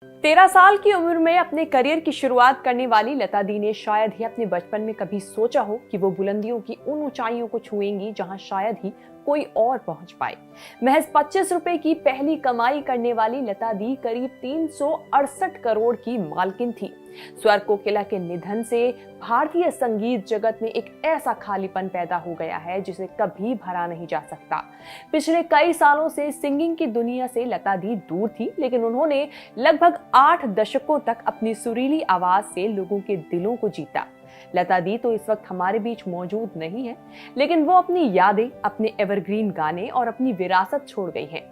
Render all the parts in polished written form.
13 साल की उम्र में अपने करियर की शुरुआत करने वाली लता दी ने शायद ही अपने बचपन में कभी सोचा हो कि वो बुलंदियों की उन ऊंचाइयों को छुएंगी जहां शायद ही कोई और पहुंच पाए। महज 25 रुपए की पहली कमाई करने वाली लता दी करीब 368 करोड़ की मालकिन थी। स्वर कोकिला के निधन से भारतीय संगीत जगत में एक ऐसा खालीपन पैदा हो गया है जिसे कभी भरा नहीं जा सकता। पिछले कई सालों से सिंगिंग की दुनिया से लता दी दूर थी, लेकिन उन्होंने लगभग 8 दशकों तक अपनी सुरीली आवाज से लोगों के दिलों को जीता। लता दी तो इस वक्त हमारे बीच मौजूद नहीं है, लेकिन वो अपनी यादें, अपने एवरग्रीन गाने और अपनी विरासत छोड़ गई हैं।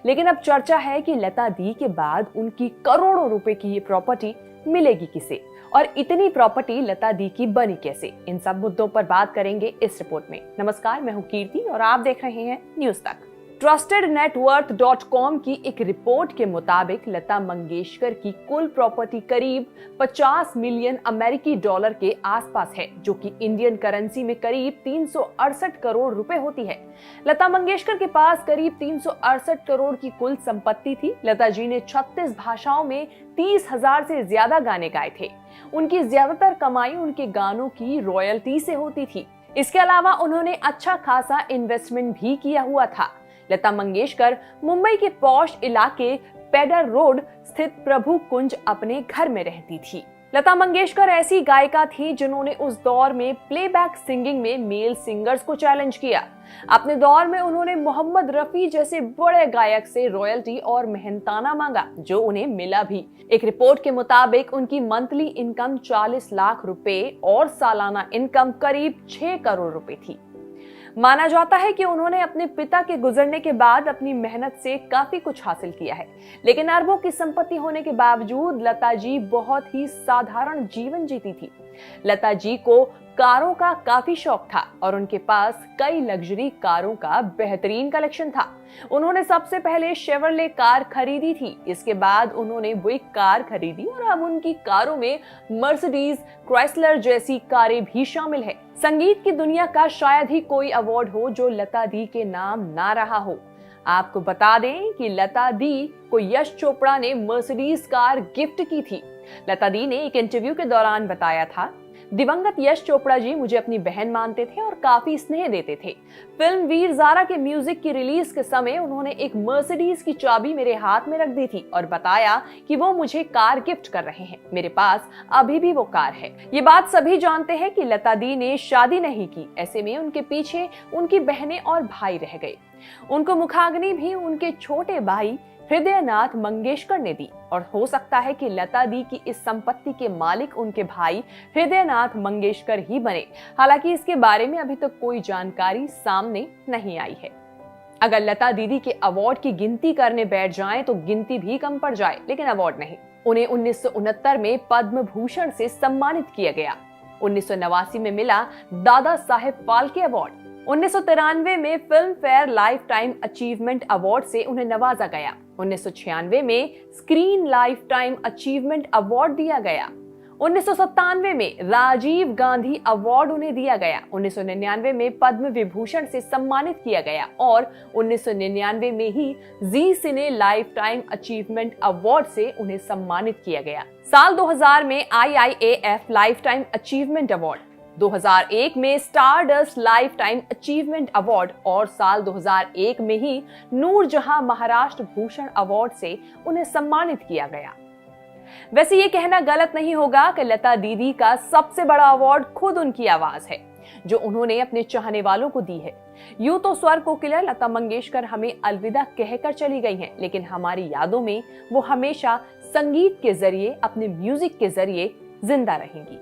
लेकिन अब चर्चा है कि लता दी के बाद उनकी करोड़ों रुपए की ये प्रॉपर्टी मिलेगी किसे, और इतनी प्रॉपर्टी लता दी की बनी कैसे। इन सब मुद्दों पर बात करेंगे इस रिपोर्ट में। नमस्कार, मैं हूं कीर्ति और आप देख रहे हैं न्यूज तक। TrustedNetWorth.com की एक रिपोर्ट के मुताबिक लता मंगेशकर की कुल प्रॉपर्टी करीब 50 मिलियन अमेरिकी डॉलर के आसपास है, जो कि इंडियन करेंसी में करीब 368 करोड़ रुपए होती है। लता मंगेशकर के पास करीब 368 करोड़ की कुल संपत्ति थी। लता जी ने 36 भाषाओं में 30,000 से ज्यादा गाने गाए थे। उनकी ज्यादातर कमाई उनके गानों की रॉयल्टी से होती थी। इसके अलावा उन्होंने अच्छा खासा इन्वेस्टमेंट भी किया हुआ था। लता मंगेशकर मुंबई के पॉश इलाके पेडर रोड स्थित प्रभु कुंज अपने घर में रहती थी। लता मंगेशकर ऐसी गायिका थी जिन्होंने उस दौर में प्लेबैक सिंगिंग में मेल सिंगर्स को चैलेंज किया। अपने दौर में उन्होंने मोहम्मद रफी जैसे बड़े गायक से रॉयल्टी और मेहनताना मांगा, जो उन्हें मिला भी। एक रिपोर्ट के मुताबिक उनकी मंथली इनकम 40 लाख रुपए और सालाना इनकम करीब 6 करोड़ रुपए थी। माना जाता है कि उन्होंने अपने पिता के गुजरने के बाद अपनी मेहनत से काफी कुछ हासिल किया है, लेकिन अरबों की संपत्ति होने के बावजूद लता जी बहुत ही साधारण जीवन जीती थी। लता जी को कारों का काफी शौक था और उनके पास कई लग्जरी कारों का बेहतरीन कलेक्शन था। उन्होंने सबसे पहले शेवरले कार खरीदी थी, इसके बाद उन्होंने बुइक कार खरीदी और अब उनकी कारों में मर्सिडीज, क्राइसलर जैसी कारें भी शामिल है। संगीत की दुनिया का शायद ही कोई अवार्ड हो जो लता दी के नाम ना रहा हो। आपको बता दें कि लता दी को यश चोपड़ा ने मर्सिडीज कार गिफ्ट की थी। लता दी ने एक इंटरव्यू के दौरान बताया था, दिवंगत यश चोपड़ा जी मुझे अपनी बहन मानते थे और काफी स्नेह देते थे। फिल्म वीर ज़ारा के म्यूजिक की रिलीज के समय उन्होंने एक मर्सिडीज की चाबी मेरे हाथ में रख दी थी और बताया कि वो मुझे कार गिफ्ट कर रहे हैं। मेरे पास अभी भी वो कार है। ये बात सभी जानते हैं कि लता दी ने शादी नहीं की, ऐसे में उनके पीछे उनकी बहनें और भाई रह गए। उनको मुखाग्नि भी उनके छोटे भाई हृदयनाथ मंगेशकर ने दी और हो सकता है कि लता दी की इस संपत्ति के मालिक उनके भाई हृदयनाथ मंगेशकर ही बने। हालांकि इसके बारे में अभी तक कोई जानकारी सामने नहीं आई है। अगर लता दीदी के अवार्ड की गिनती करने बैठ जाएं तो गिनती भी कम पड़ जाए, लेकिन अवार्ड नहीं। उन्हें 1969 में पद्म भूषण से सम्मानित किया गया। 1989 में मिला दादा साहेब फाल्के अवार्ड। 1993 में film fair life time achievement award से उन्हें नवाजा गया। 1996 में screen life time achievement award दिया गया। 1997 में राजीव गांधी अवार्ड उन्हें दिया गया। 1999 में पद्म विभूषण से सम्मानित किया गया और 1999 में ही जी सिने लाइफ टाइम अचीवमेंट अवार्ड से उन्हें सम्मानित किया गया। साल 2000 में IIAF life time achievement award, 2001 में stardust life time achievement award और साल 2001 में ही नूरजहां महाराष्ट्र भूषण अवार्ड से उन्हें सम्मानित किया गया। वैसे ये कहना गलत नहीं होगा कि लता दीदी का सबसे बड़ा अवार्ड खुद उनकी आवाज है, जो उन्होंने अपने चाहने वालों को दी है। यूं तो स्वर कोकिला लता मंगेशकर हमें अलविदा कहकर चली गई हैं, लेकिन हमारी यादों में वो हमेशा संगीत के जरिए, अपने म्यूजिक के जरिए जिंदा रहेंगी।